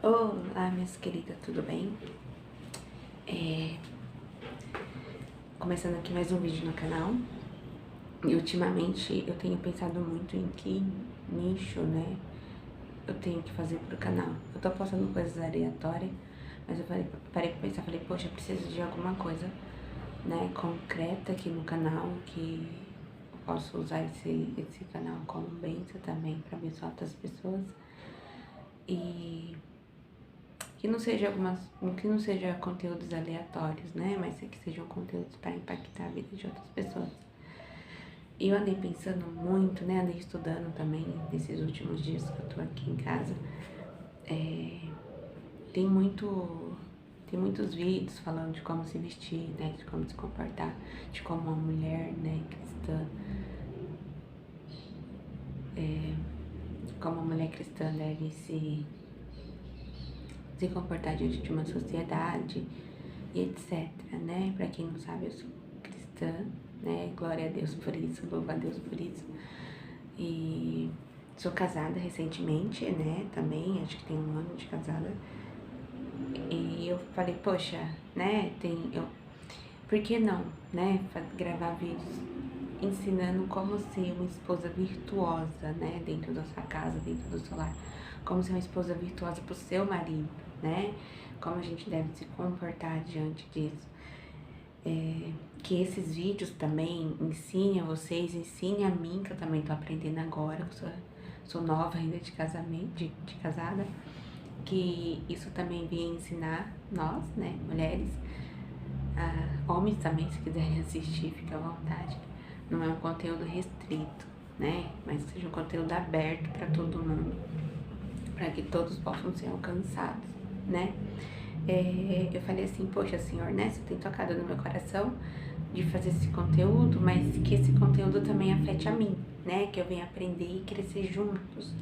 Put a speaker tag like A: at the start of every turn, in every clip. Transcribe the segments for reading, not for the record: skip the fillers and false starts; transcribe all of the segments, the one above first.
A: Olá, minhas queridas, tudo bem? Começando aqui mais um vídeo no canal. E ultimamente eu tenho pensado muito em que nicho, né, eu tenho que fazer pro canal. Eu tô postando coisas aleatórias, mas eu parei pra pensar, falei, poxa, eu preciso de alguma coisa, né, concreta aqui no canal, que eu posso usar esse canal como bênção também pra abençoar outras pessoas. E que não seja conteúdos aleatórios, né? Mas que sejam conteúdos para impactar a vida de outras pessoas. E eu andei pensando muito, né? Andei estudando também nesses últimos dias que eu tô aqui em casa. Tem muitos vídeos falando de como se vestir, né? De como se comportar, de como uma mulher, né, cristã, como uma mulher cristã deve se comportar diante de uma sociedade e etc, né? Pra quem não sabe, eu sou cristã, né? Glória a Deus por isso, louva a Deus por isso. E sou casada recentemente, né? Também, acho que tem 1 ano de casada. E eu falei, poxa, né? Por que não, né? Gravar vídeos ensinando como ser uma esposa virtuosa, né? Dentro da sua casa, dentro do seu lar. Como ser uma esposa virtuosa pro seu marido, né? Como a gente deve se comportar diante disso. Que esses vídeos também ensinem a vocês, ensinem a mim, que eu também tô aprendendo agora, que sou nova ainda de casamento, de casada, que isso também vem ensinar nós, né, mulheres, homens também, se quiserem assistir, fica à vontade. Não é um conteúdo restrito, né, mas seja um conteúdo aberto para todo mundo, para que todos possam ser alcançados, né. Eu falei assim, poxa, Senhor, né, você tem tocado no meu coração de fazer esse conteúdo, mas que esse conteúdo também afete a mim, né, que eu venha aprender e crescer juntos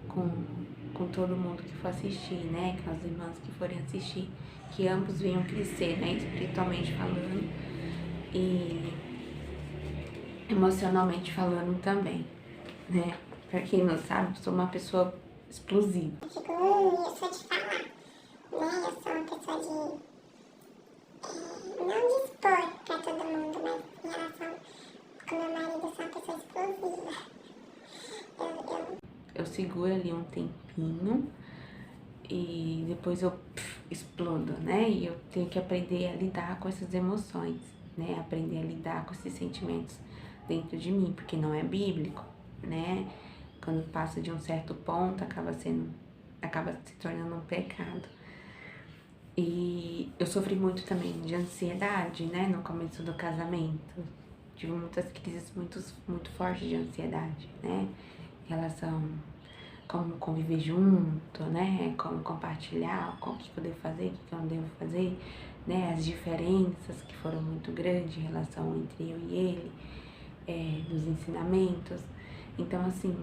A: com todo mundo que for assistir, né, com as irmãs que forem assistir, que ambos venham crescer, né, espiritualmente falando e emocionalmente falando também, né. Pra quem não sabe, eu sou uma pessoa explosiva.
B: Eu fico, eu sou de falar, né? Eu sou uma pessoa não de expor pra todo mundo, mas em relação com meu marido, eu sou uma pessoa explosiva.
A: Eu seguro ali um tempinho e depois eu explodo, né? E eu tenho que aprender a lidar com essas emoções, né? Aprender a lidar com esses sentimentos dentro de mim, porque não é bíblico, né? Quando passa de um certo ponto, acaba se tornando um pecado. E eu sofri muito também de ansiedade, né? No começo do casamento. Tive muitas crises muito fortes de ansiedade, né? Em relação a como conviver junto, né? Como compartilhar, o que eu devo fazer, o que eu não devo fazer, né? As diferenças que foram muito grandes em relação entre eu e ele, dos ensinamentos. Então, assim,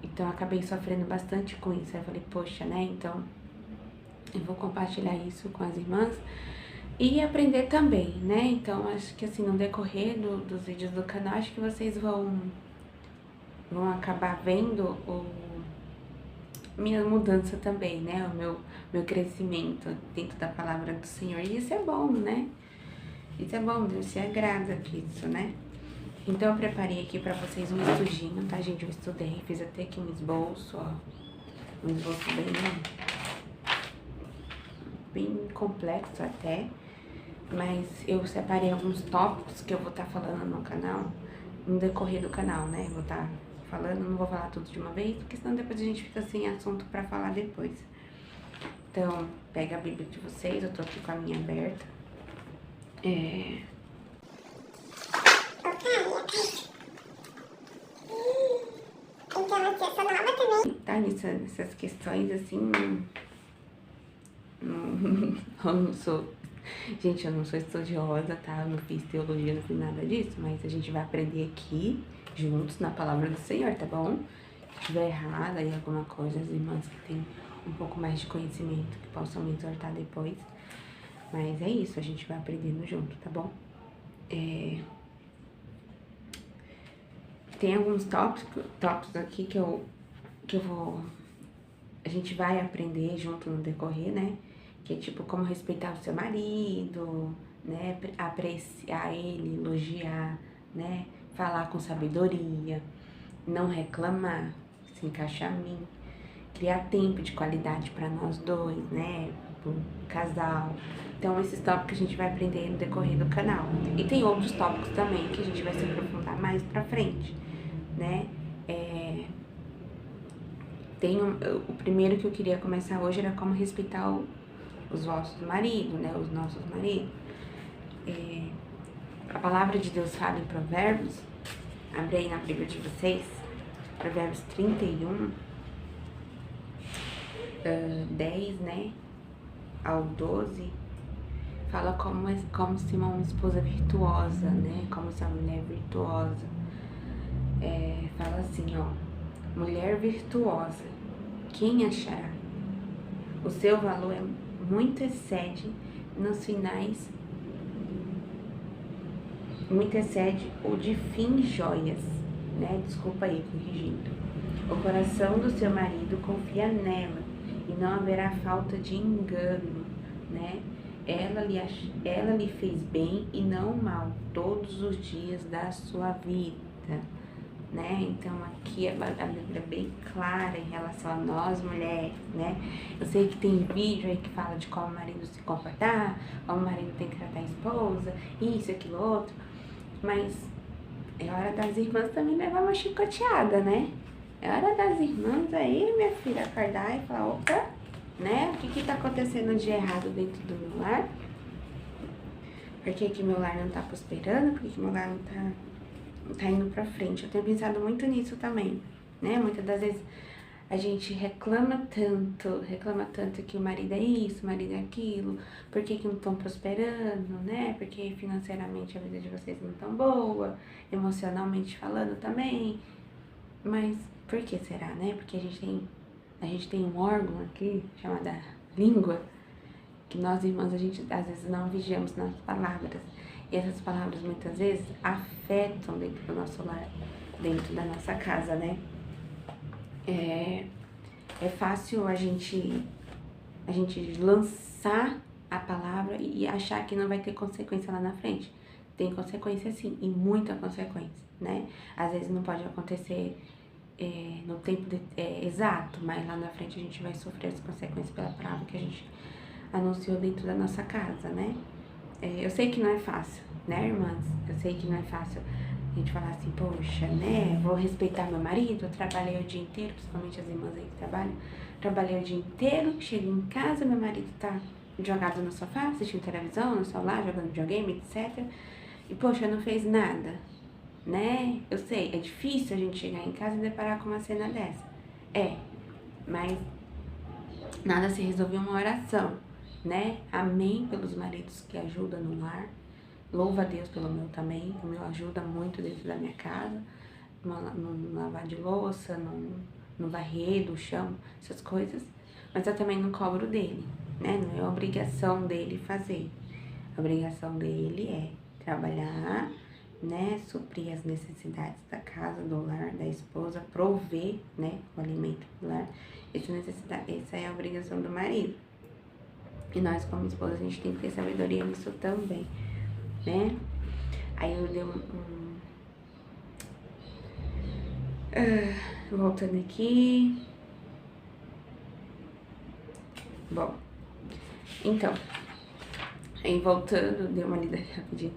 A: então eu acabei sofrendo bastante com isso. Aí eu falei, poxa, né? Então eu vou compartilhar isso com as irmãs e aprender também, né? Então, acho que assim, no decorrer dos vídeos do canal, acho que vocês vão acabar vendo minha mudança também, né? O meu crescimento dentro da palavra do Senhor. E isso é bom, né? Isso é bom, Deus se agrada disso, né? Então, eu preparei aqui pra vocês um estudinho, tá, gente? Eu estudei, fiz até aqui um esboço, ó. Um esboço bem complexo até, mas eu separei alguns tópicos que eu vou estar falando no canal, no decorrer do canal, né? Vou estar falando, não vou falar tudo de uma vez, porque senão depois a gente fica sem assunto pra falar depois. Então, pega a Bíblia de vocês, eu tô aqui com a minha aberta.
B: Então, assim, eu sou nova também.
A: Tá nessas questões, assim, eu não sou... Gente, eu não sou estudiosa, tá? Eu não fiz teologia, não fiz nada disso, mas a gente vai aprender aqui, juntos, na palavra do Senhor, tá bom? Se estiver errada aí alguma coisa, as irmãs que têm um pouco mais de conhecimento, que possam me exortar depois. Mas é isso, a gente vai aprendendo junto, tá bom? Tem alguns tópicos aqui que eu vou... gente vai aprender junto no decorrer, né? Que é tipo como respeitar o seu marido, né? Apreciar ele, elogiar, né? Falar com sabedoria, não reclamar, se encaixar em mim, criar tempo de qualidade para nós dois, né? Pro casal. Então, esses tópicos a gente vai aprender no decorrer do canal. E tem outros tópicos também que a gente vai se aprofundar mais pra frente, né? O primeiro que eu queria começar hoje era como respeitar os vossos maridos, né? Os nossos maridos. A palavra de Deus fala em Provérbios, abre aí na Bíblia de vocês, Provérbios 31, 10, né? Ao 12, fala como ser uma esposa virtuosa, né? Como ser uma mulher virtuosa. Fala assim, ó. Mulher virtuosa, quem achará? O seu valor muito excede nos finais, muito excede o de fins joias, né? Desculpa aí, corrigindo. O coração do seu marido confia nela e não haverá falta de engano, né? Ela lhe fez bem e não mal todos os dias da sua vida, né? Então aqui a Bíblia é bem clara em relação a nós mulheres, né? Eu sei que tem vídeo aí que fala de como o marido se comportar, como o marido tem que tratar a esposa, isso, aquilo, outro, mas é hora das irmãs também levar uma chicoteada, né? É hora das irmãs aí, minha filha, acordar e falar, opa, né? O que tá acontecendo de errado dentro do meu lar? Por que meu lar não tá prosperando? Por que meu lar não tá indo pra frente? Eu tenho pensado muito nisso também, né? Muitas das vezes a gente reclama tanto que o marido é isso, o marido é aquilo, por que não estão prosperando, né? Porque financeiramente a vida de vocês não tão boa, emocionalmente falando também. Mas por que será, né? Porque a gente tem um órgão aqui chamado língua, que nós irmãs, a gente às vezes não vigiamos nas palavras. E essas palavras muitas vezes afetam dentro do nosso lar, dentro da nossa casa, né? É fácil a gente lançar a palavra e achar que não vai ter consequência lá na frente. Tem consequência sim, e muita consequência, né? Às vezes não pode acontecer no tempo exato, mas lá na frente a gente vai sofrer as consequências pela palavra que a gente anunciou dentro da nossa casa, né? Eu sei que não é fácil, né, irmãs? Eu sei que não é fácil a gente falar assim, poxa, né, vou respeitar meu marido, eu trabalhei o dia inteiro, principalmente as irmãs aí que trabalham, trabalhei o dia inteiro, chego em casa, meu marido tá jogado no sofá, assistindo televisão, no celular, jogando videogame, etc. E, poxa, não fez nada, né? Eu sei, é difícil a gente chegar em casa e deparar com uma cena dessa. Mas nada se resolve em uma oração, né? Amém pelos maridos que ajudam no lar. Louva a Deus pelo meu também. O meu ajuda muito dentro da minha casa. No lavar de louça, no varrer do chão, essas coisas. Mas eu também não cobro dele, né? Não é obrigação dele fazer. A obrigação dele é trabalhar, né? Suprir as necessidades da casa, do lar, da esposa, prover, né? O alimento do lar. Essa é a obrigação do marido. E nós, como esposa, a gente tem que ter sabedoria nisso também, né? Aí eu dei voltando aqui. Bom, então, aí voltando, dei uma lida rapidinho.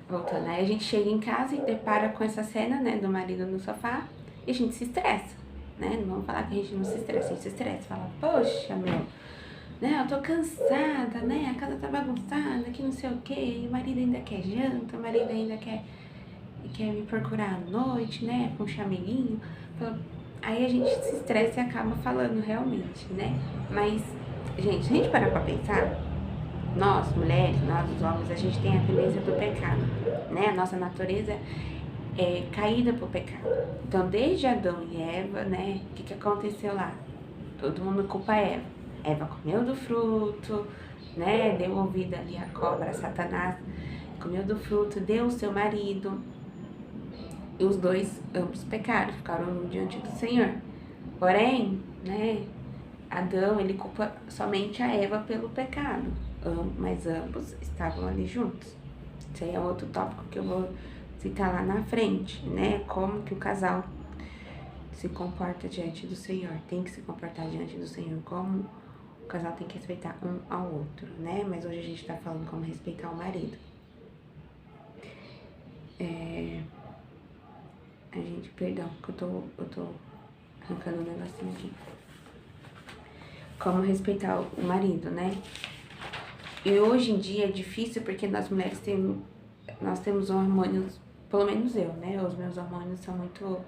A: Voltando, aí a gente chega em casa e depara com essa cena, né, do marido no sofá e a gente se estressa, né? Não vamos falar que a gente não se estressa, a gente se estressa. Fala, poxa, meu, né, eu tô cansada, né, a casa tá bagunçada, que não sei o quê, o marido ainda quer janta, o marido ainda quer me procurar à noite, né, com um chameguinho. Aí a gente se estressa e acaba falando realmente, né? Mas, gente, se a gente parar pra pensar, nós, mulheres, nós, os homens, a gente tem a tendência do pecado, né? A nossa natureza é caída pro pecado. Então, desde Adão e Eva, né, o que aconteceu lá? Todo mundo culpa Eva. Eva comeu do fruto, né, deu ouvido ali a cobra, a Satanás, comeu do fruto, deu o seu marido, e os dois, ambos pecaram, ficaram diante do Senhor. Porém, né, Adão, ele culpa somente a Eva pelo pecado, mas ambos estavam ali juntos. Isso aí é outro tópico que eu vou citar lá na frente, né? Como que o casal se comporta diante do Senhor, tem que se comportar diante do Senhor, como o casal tem que respeitar um ao outro, né? Mas hoje a gente tá falando como respeitar o marido. Perdão, que eu tô arrancando um negocinho aqui. Como respeitar o marido, né? E hoje em dia é difícil porque nós mulheres temos hormônios, pelo menos eu, né? Os meus hormônios são muito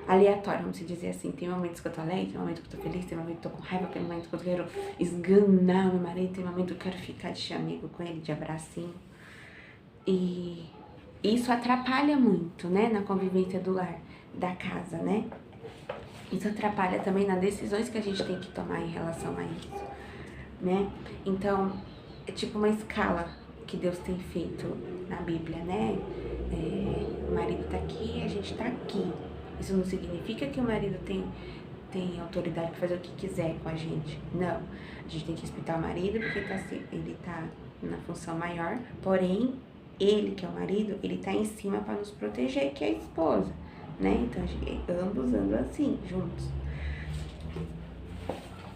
A: aleatórios, vamos dizer assim. Tem momentos que eu tô alegre, tem momentos que eu tô feliz, tem momentos que eu tô com raiva, tem momentos que eu quero esganar meu marido, tem momentos que eu quero ficar de amigo com ele, de abracinho. E isso atrapalha muito, né? Na convivência do lar, da casa, né? Isso atrapalha também nas decisões que a gente tem que tomar em relação a isso, né? Então, é tipo uma escala que Deus tem feito na Bíblia, né? O marido tá aqui, a gente tá aqui. Isso não significa que o marido tem autoridade para fazer o que quiser com a gente. Não. A gente tem que respeitar o marido porque ele tá na função maior, porém, ele, que é o marido, ele tá em cima para nos proteger, que é a esposa, né? Então, ambos andam assim, juntos.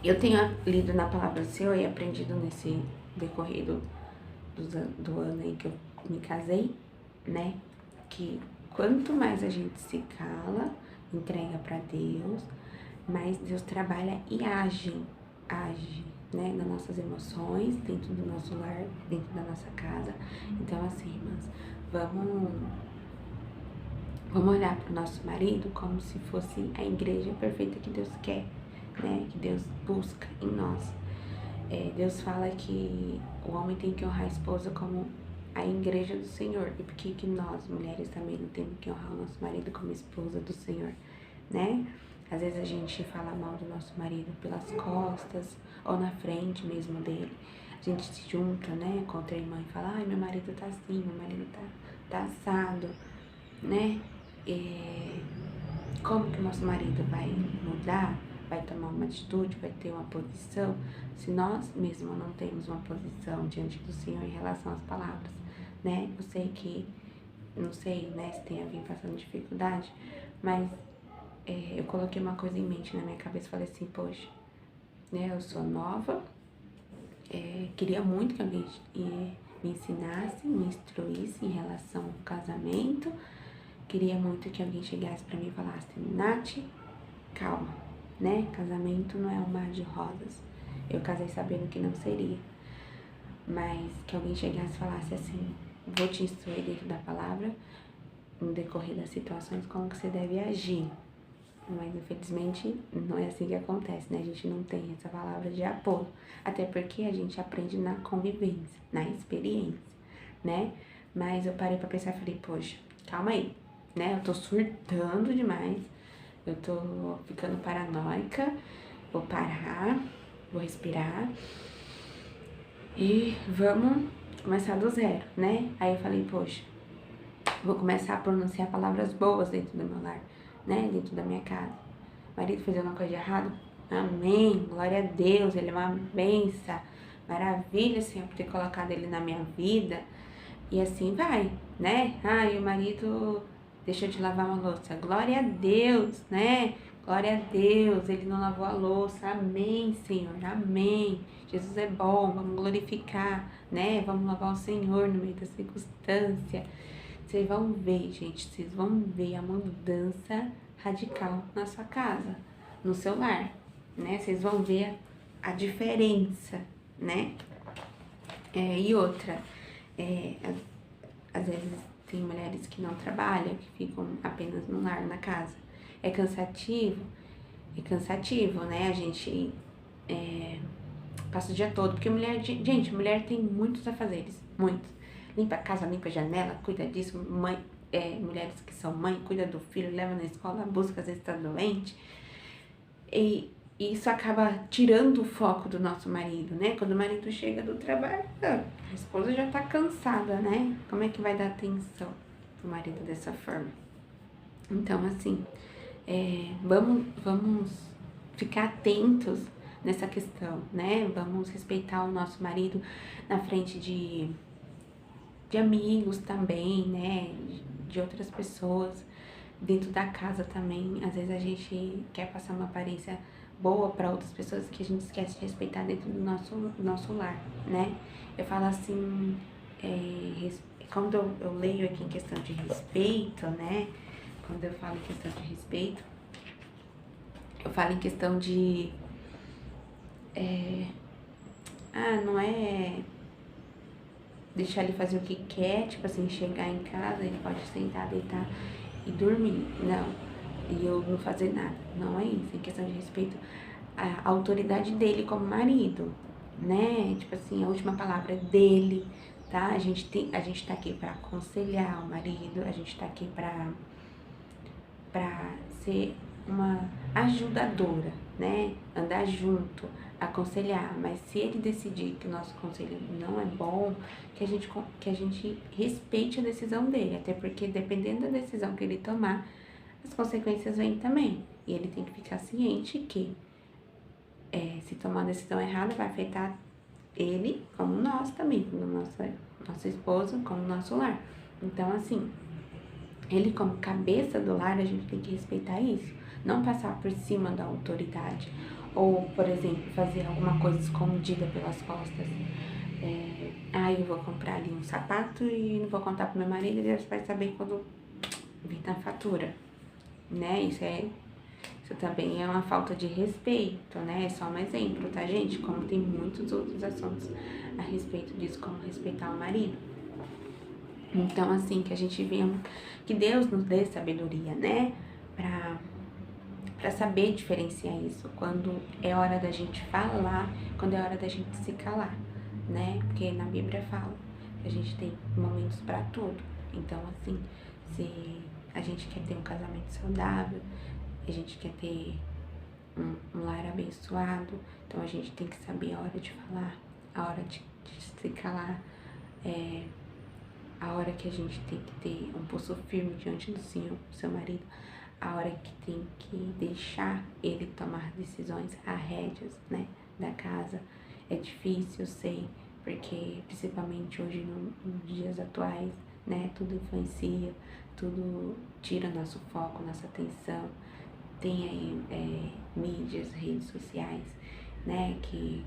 A: Eu tenho lido na palavra do Senhor e aprendido nesse decorrer do ano aí que eu me casei, né? Que quanto mais a gente se cala, entrega para Deus, mais Deus trabalha e age, né? Nas nossas emoções, dentro do nosso lar, dentro da nossa casa. Então, assim, irmãs, vamos olhar para o nosso marido como se fosse a igreja perfeita que Deus quer, né? Que Deus busca em nós. Deus fala que o homem tem que honrar a esposa como a igreja do Senhor. E por que nós, mulheres, também não temos que honrar o nosso marido como esposa do Senhor, né? Às vezes a gente fala mal do nosso marido pelas costas ou na frente mesmo dele. A gente se junta, né, contra a irmã e fala, ai, meu marido tá assim, meu marido tá assado, né? Como que o nosso marido vai mudar? Vai tomar uma atitude, vai ter uma posição, se nós mesmos não temos uma posição diante do Senhor em relação às palavras, né? Não sei, né, se tem alguém passando dificuldade, mas eu coloquei uma coisa em mente na minha cabeça, falei assim, poxa, né, eu sou nova, queria muito que alguém me ensinasse, me instruísse em relação ao casamento, queria muito que alguém chegasse pra mim e falasse, Nath, calma, né? Casamento não é um mar de rosas. Eu casei sabendo que não seria. Mas que alguém chegasse e falasse assim, vou te instruir dentro da palavra, no decorrer das situações, como que você deve agir. Mas infelizmente não é assim que acontece, né? A gente não tem essa palavra de apoio. Até porque a gente aprende na convivência, na experiência, né? Mas eu parei pra pensar e falei, poxa, calma aí, né? Eu tô surtando demais. Eu tô ficando paranoica, vou parar, vou respirar e vamos começar do zero, né? Aí eu falei, poxa, vou começar a pronunciar palavras boas dentro do meu lar, né? Dentro da minha casa. O marido fez alguma coisa de errado? Amém, glória a Deus, ele é uma bênção. Maravilha, Senhor, por ter colocado ele na minha vida. E assim vai, né? E o marido deixou de lavar uma louça. Glória a Deus, né? Glória a Deus, ele não lavou a louça. Amém, Senhor, amém. Jesus é bom, vamos glorificar, né? Vamos louvar o Senhor no meio da circunstância. Vocês vão ver, gente, vocês vão ver a mudança radical na sua casa, no seu lar, né? Vocês vão ver a diferença, né? E outra, às vezes tem mulheres que não trabalham, que ficam apenas no lar, na casa. É cansativo, né? A gente passa o dia todo, porque mulher tem muitos afazeres, muitos. Limpa a casa, limpa a janela, cuida disso, mulheres que são mãe, cuida do filho, leva na escola, busca, às vezes tá doente. E isso acaba tirando o foco do nosso marido, né? Quando o marido chega do trabalho, a esposa já tá cansada, né? Como é que vai dar atenção pro marido dessa forma? Então, assim, vamos ficar atentos nessa questão, né? Vamos respeitar o nosso marido na frente de amigos também, né? De outras pessoas, dentro da casa também. Às vezes a gente quer passar uma aparência boa para outras pessoas que a gente esquece de respeitar dentro do nosso lar, né? Eu falo assim, quando eu leio aqui em questão de respeito, né? Quando eu falo em questão de respeito, eu falo em questão de... não é deixar ele fazer o que quer, tipo assim, chegar em casa, ele pode sentar, deitar e dormir. Não. E eu não fazer nada. Não é isso. É questão de respeito à autoridade dele como marido, né? Tipo assim, a última palavra é dele, tá? A gente tá aqui pra aconselhar o marido, a gente tá aqui pra ser uma ajudadora, né? Andar junto, aconselhar. Mas se ele decidir que o nosso conselho não é bom, que a gente respeite a decisão dele. Até porque dependendo da decisão que ele tomar, as consequências vêm também. E ele tem que ficar ciente que se tomar uma decisão errada vai afetar ele como nós também, como nosso esposo, como nosso lar. Então, assim, ele como cabeça do lar, a gente tem que respeitar isso. Não passar por cima da autoridade. Ou, por exemplo, fazer alguma coisa escondida pelas costas. Eu vou comprar ali um sapato e não vou contar pro meu marido, ele vai saber quando vir na fatura, né? Isso também é uma falta de respeito, né? É só um exemplo, tá, gente? Como tem muitos outros assuntos a respeito disso, como respeitar o marido. Então, assim, que a gente venha, que Deus nos dê sabedoria, né? Pra saber diferenciar isso, quando é hora da gente falar, quando é hora da gente se calar, né? Porque na Bíblia fala que a gente tem momentos pra tudo. Então, assim, se a gente quer ter um casamento saudável, a gente quer ter um lar abençoado, então a gente tem que saber a hora de falar, a hora de se calar, a hora que a gente tem que ter um pulso firme diante do Senhor, do seu marido, a hora que tem que deixar ele tomar decisões, as rédeas, né, da casa. É difícil, eu sei, porque principalmente hoje nos dias atuais, né, tudo influencia, tudo tira nosso foco, nossa atenção. Tem aí mídias, redes sociais, né, que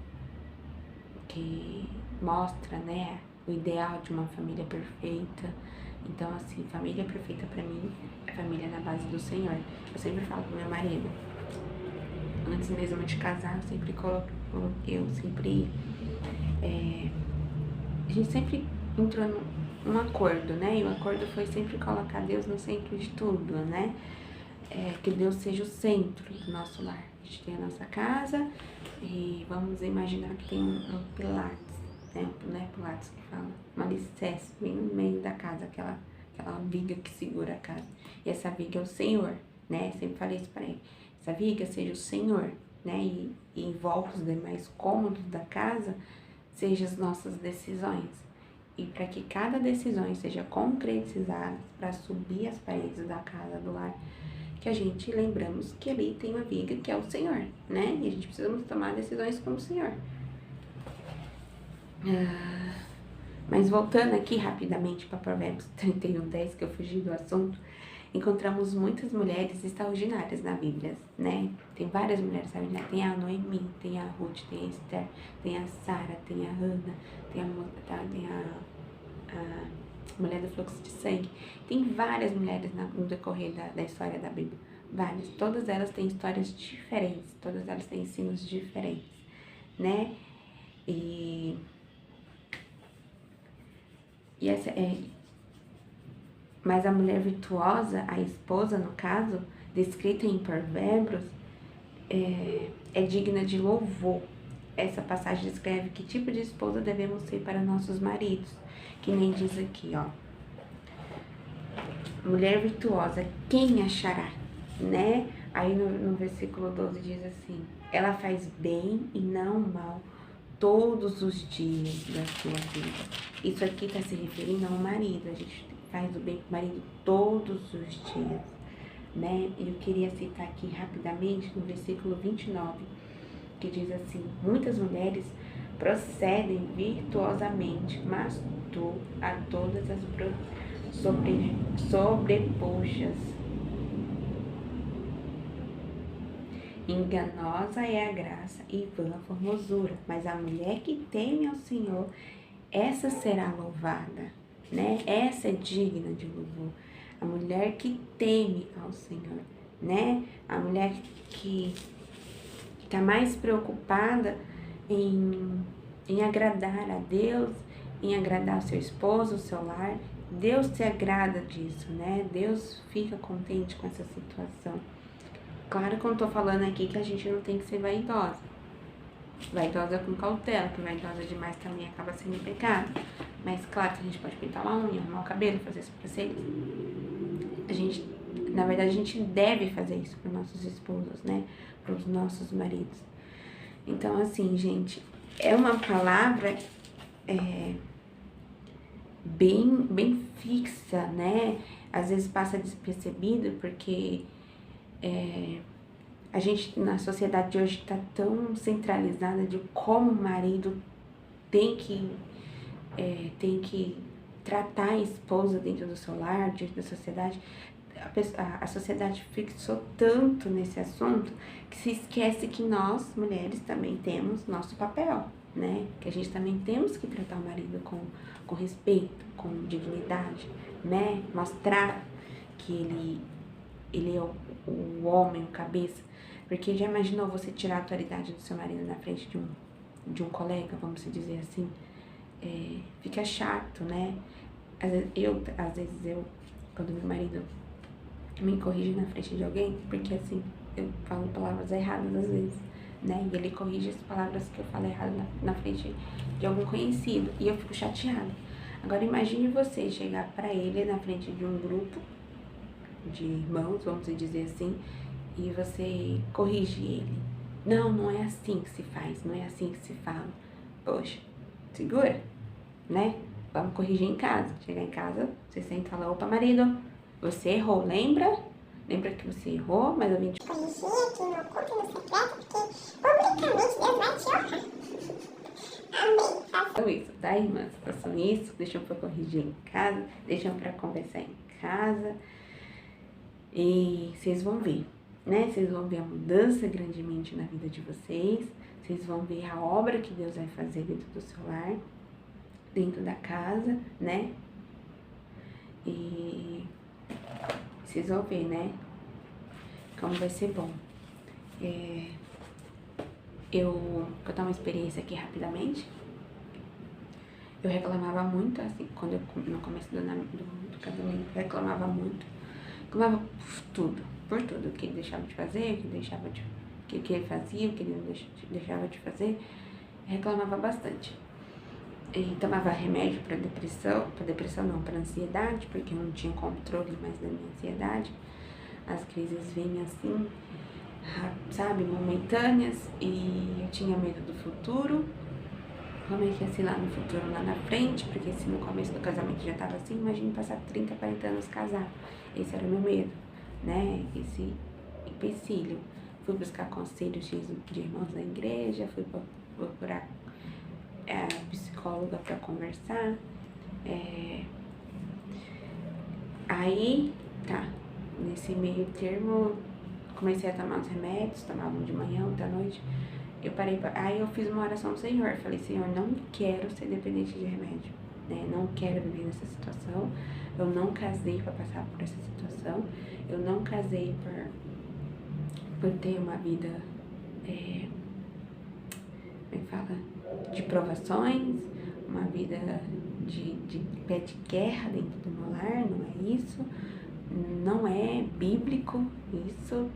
A: mostra, né, o ideal de uma família perfeita. Então, assim, família perfeita pra mim é família na base do Senhor. Eu sempre falo pro meu marido, antes mesmo de casar, a gente sempre entrou num acordo, né? E o acordo foi sempre colocar Deus no centro de tudo, né? Que Deus seja o centro do nosso lar. A gente tem a nossa casa e vamos imaginar que tem um pilar, né? Não é pilares que fala, um alicerce bem no meio da casa, aquela viga que segura a casa. E essa viga é o Senhor, né? Sempre falei isso para ele. Essa viga seja o Senhor, né? E em volta os demais cômodos da casa, sejam as nossas decisões. E para que cada decisão seja concretizada para subir as paredes da casa, do lar, que a gente lembramos que ali tem uma viga que é o Senhor, né? E a gente precisa tomar decisões com o Senhor. Mas voltando aqui rapidamente para Provérbios 31:10, que eu fugi do assunto, encontramos muitas mulheres extraordinárias na Bíblia, né? Tem várias mulheres extraordinárias. Tem a Noemi, tem a Ruth, tem a Esther, tem a Sara, tem a Hannah, tem a mulher do fluxo de sangue. Tem várias mulheres no decorrer da história da Bíblia. Várias. Todas elas têm histórias diferentes, todas elas têm ensinos diferentes, né? Mas a mulher virtuosa, a esposa, no caso, descrita em Provérbios, é digna de louvor. Essa passagem descreve que tipo de esposa devemos ser para nossos maridos. Que nem diz aqui, ó. Mulher virtuosa, quem achará? Né? Aí no versículo 12 diz assim: ela faz bem e não mal todos os dias da sua vida. Isso aqui está se referindo ao marido. A gente faz o bem pro marido todos os dias, né? Eu queria citar aqui rapidamente no versículo 29, que diz assim: muitas mulheres procedem virtuosamente, mas tu a todas as sobrepujas. Enganosa é a graça e vã a formosura, mas a mulher que teme ao Senhor, essa será louvada, né? Essa é digna de louvor. A mulher que teme ao Senhor, né? A mulher que está mais preocupada em agradar a Deus, em agradar o seu esposo, o seu lar. Deus se agrada disso, né? Deus fica contente com essa situação. Claro que eu não tô falando aqui que a gente não tem que ser vaidosa. Vaidosa com cautela, que vaidosa demais também acaba sendo pecado. Mas claro que a gente pode pintar uma unha, arrumar o cabelo, fazer sobrancelha. Na verdade, a gente deve fazer isso para nossos esposos, né? Para os nossos maridos. Então, assim, gente, é uma palavra bem fixa, né? Às vezes passa despercebido porque a gente, na sociedade de hoje, está tão centralizada de como o marido tem que tratar a esposa dentro do seu lar, diante da sociedade. A sociedade fixou tanto nesse assunto que se esquece que nós, mulheres, também temos nosso papel, né? Que a gente também temos que tratar o marido com respeito, com dignidade, né? Mostrar que ele é o homem, o cabeça. Porque já imaginou você tirar a autoridade do seu marido na frente de um colega, vamos dizer assim? Fica chato, né? Às vezes eu, quando meu marido me corrige na frente de alguém, porque assim, eu falo palavras erradas às vezes, né? E ele corrige as palavras que eu falo errado na frente de algum conhecido, e eu fico chateada. Agora imagine você chegar pra ele na frente de um grupo de irmãos, vamos dizer assim, e você corrige ele. Não é assim que se faz, não é assim que se fala. Poxa, segura, né? Vamos corrigir em casa. Chegar em casa, você senta e fala: opa, marido, você errou, lembra? Lembra que você errou, mas eu vim te
B: corrigir aqui no oculto e no secreto, porque publicamente Deus vai te honrar. Amém.
A: façam isso, tá, irmãs? Façam isso, deixam pra corrigir em casa, deixam pra conversar em casa. E vocês vão ver, né? Vocês vão ver a mudança grandemente na vida de vocês. Vocês vão ver a obra que Deus vai fazer dentro do seu lar, dentro da casa, né? E vocês vão ver, né? Como vai ser bom. Eu vou contar uma experiência aqui rapidamente. Eu reclamava muito, assim, quando eu, no começo do casamento, eu reclamava muito. Reclamava por tudo, o que ele deixava de fazer, o que ele fazia, o que ele não deixava de fazer. Eu reclamava bastante. E tomava remédio para ansiedade, porque eu não tinha controle mais da minha ansiedade. As crises vinham assim, sabe, momentâneas, e eu tinha medo do futuro. Como é que ia ser lá no futuro, lá na frente? Porque se no começo do casamento já tava assim, imagine passar 30, 40 anos casado. Esse era o meu medo, né? Esse empecilho. Fui buscar conselhos de irmãos da igreja, fui procurar psicóloga para conversar. Aí, tá, nesse meio termo, comecei a tomar os remédios, tomava um de manhã, outro à noite. Aí eu fiz uma oração ao Senhor, falei: Senhor, não quero ser dependente de remédio, né? Não quero viver nessa situação. Eu não casei para passar por essa situação. Eu não casei por ter uma vida, como é que fala? De provações, uma vida de pé de guerra dentro do meu lar, não é isso. Não é bíblico isso,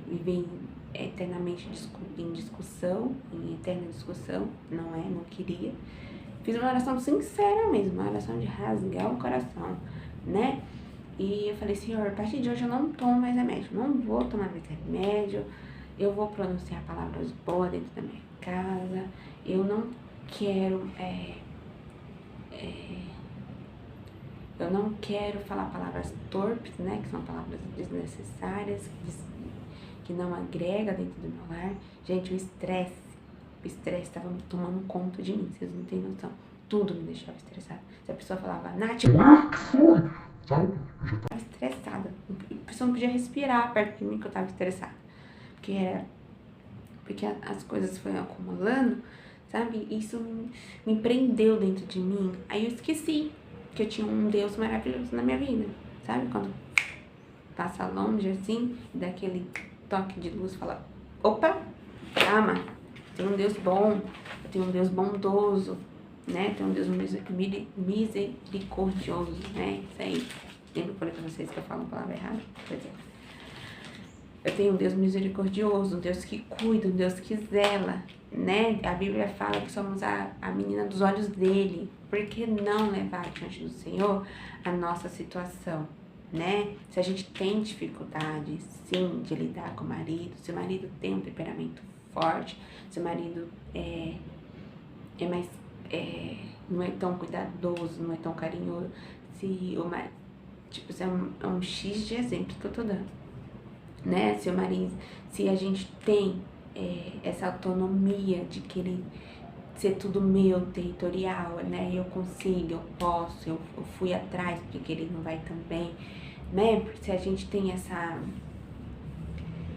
A: viver eternamente em discussão, em eterna discussão, não queria. Fiz uma oração sincera mesmo, uma oração de rasgar o coração, né? E eu falei: Senhor, a partir de hoje eu não tomo mais remédio, não vou tomar mais remédio, eu vou pronunciar palavras boas dentro da minha casa, eu não quero, eu não quero falar palavras torpes, né? Que são palavras desnecessárias, que não agrega dentro do meu lar. Gente, o estresse estava tomando conta de mim, vocês não têm noção. Tudo me deixava estressada. Se a pessoa falava, Nath, eu estava estressada. A pessoa não podia respirar perto de mim que eu estava estressada. Porque as coisas foram acumulando, sabe? Isso me prendeu dentro de mim. Aí eu esqueci que eu tinha um Deus maravilhoso na minha vida, sabe? Quando passa longe assim, dá aquele toque de luz, fala, opa, calma, tem um Deus bom, eu tenho um Deus bondoso, né? Tem um Deus misericordioso, né? Isso aí. Lembra que eu falei pra vocês que eu falo a palavra errada? Pois é. Eu tenho um Deus misericordioso, um Deus que cuida, um Deus que zela, né? A Bíblia fala que somos a menina dos olhos dele. Por que não levar diante do Senhor a nossa situação, né? Se a gente tem dificuldade, sim, de lidar com o marido, se o marido tem um temperamento forte, se o marido não é tão cuidadoso, não é tão carinhoso, se o marido, tipo, isso é um X de exemplo que eu tô dando, né? Se o marido, se a gente tem essa autonomia de querer ser tudo meu, territorial, né? Eu consigo, eu posso, eu fui atrás porque ele não vai também, né? Se a gente tem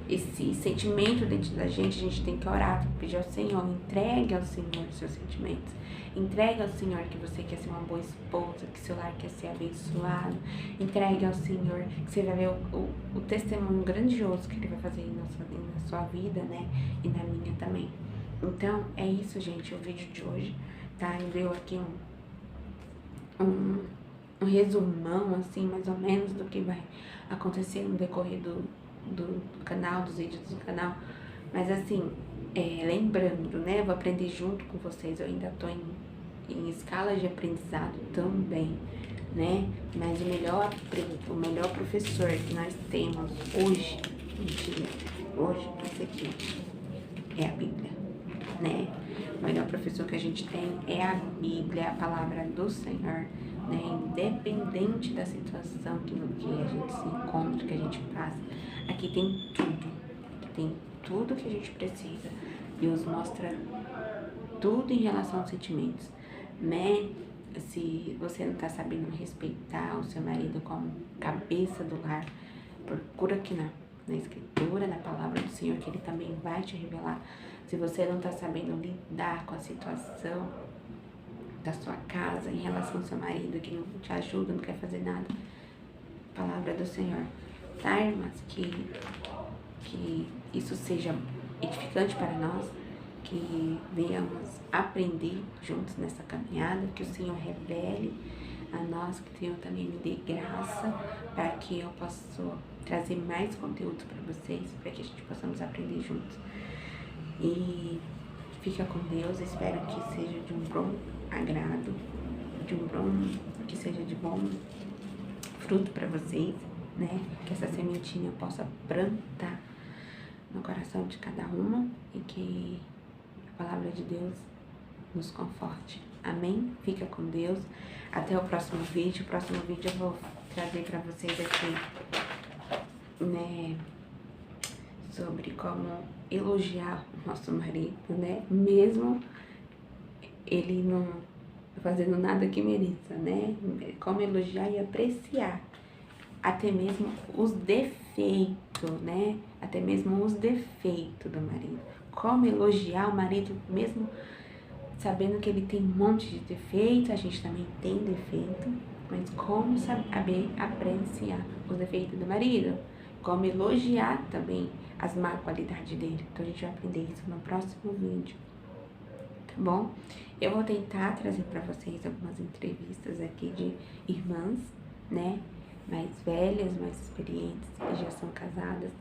A: esse sentimento dentro da gente, a gente tem que orar, pedir ao Senhor, entregue ao Senhor os seus sentimentos, entregue ao Senhor que você quer ser uma boa esposa, que seu lar quer ser abençoado, entregue ao Senhor que você vai ver o testemunho grandioso que Ele vai fazer na sua vida, né, e na minha também. Então, é isso, gente, o vídeo de hoje, tá? Eu dei aqui um resumão, assim, mais ou menos, do que vai acontecer no decorrer do canal, dos vídeos do canal. Mas assim, lembrando, né, eu vou aprender junto com vocês, eu ainda tô em escala de aprendizado também, né, mas o melhor professor que nós temos hoje, esse aqui, é a Bíblia, né, o melhor professor que a gente tem é a Bíblia, a palavra do Senhor, né, independente da situação que a gente se encontra, que a gente passa, aqui tem tudo que a gente precisa. Deus mostra tudo em relação aos sentimentos, né? Se você não tá sabendo respeitar o seu marido como cabeça do lar, procura aqui na escritura, na palavra do Senhor, que Ele também vai te revelar. Se você não tá sabendo lidar com a situação da sua casa em relação ao seu marido que não te ajuda, não quer fazer nada, palavra do Senhor, tá, irmãs? Que isso seja edificante para nós, que venhamos aprender juntos nessa caminhada, que o Senhor revele a nós, que o Senhor também me dê graça para que eu possa trazer mais conteúdo para vocês, para que a gente possamos aprender juntos. E fica com Deus, espero que seja de um bom agrado, que seja de bom fruto para vocês, né? Que essa sementinha possa plantar no coração de cada uma e que a palavra de Deus nos conforte. Amém? Fica com Deus. Até o próximo vídeo. O próximo vídeo eu vou trazer para vocês aqui, né, sobre como elogiar o nosso marido, né? Mesmo ele não fazendo nada que mereça, né? Como elogiar e apreciar até mesmo os defeitos, né? Até mesmo os defeitos do marido. Como elogiar o marido mesmo sabendo que ele tem um monte de defeito, a gente também tem defeito, mas como saber apreciar os defeitos do marido? Como elogiar também as má qualidades dele. Então a gente vai aprender isso no próximo vídeo, tá bom? Eu vou tentar trazer para vocês algumas entrevistas aqui de irmãs, né? Mais velhas, mais experientes, que já são casadas,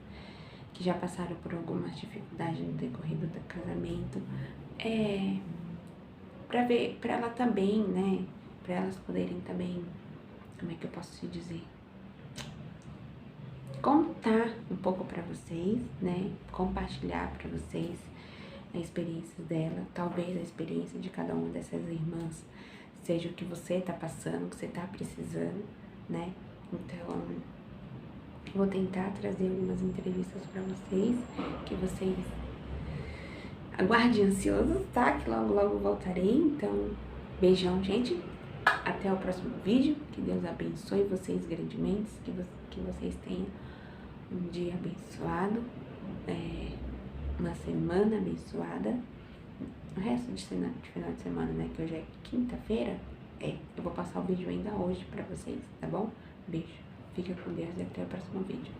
A: que já passaram por algumas dificuldades no decorrer do casamento, para ela também, né? Para elas poderem também, como é que eu posso te dizer? Contar um pouco para vocês, né? Compartilhar para vocês a experiência dela, talvez a experiência de cada uma dessas irmãs seja o que você tá passando, o que você tá precisando, né? Então, Vou tentar trazer algumas entrevistas pra vocês, que vocês aguardem ansiosos, tá? Que logo, logo voltarei. Então, beijão, gente. Até o próximo vídeo. Que Deus abençoe vocês grandemente. Que vocês tenham um dia abençoado. Uma semana abençoada. O resto de final de semana, né? Que hoje é quinta-feira. Eu vou passar o vídeo ainda hoje pra vocês, tá bom? Beijo. Fica com Deus e até o próximo vídeo.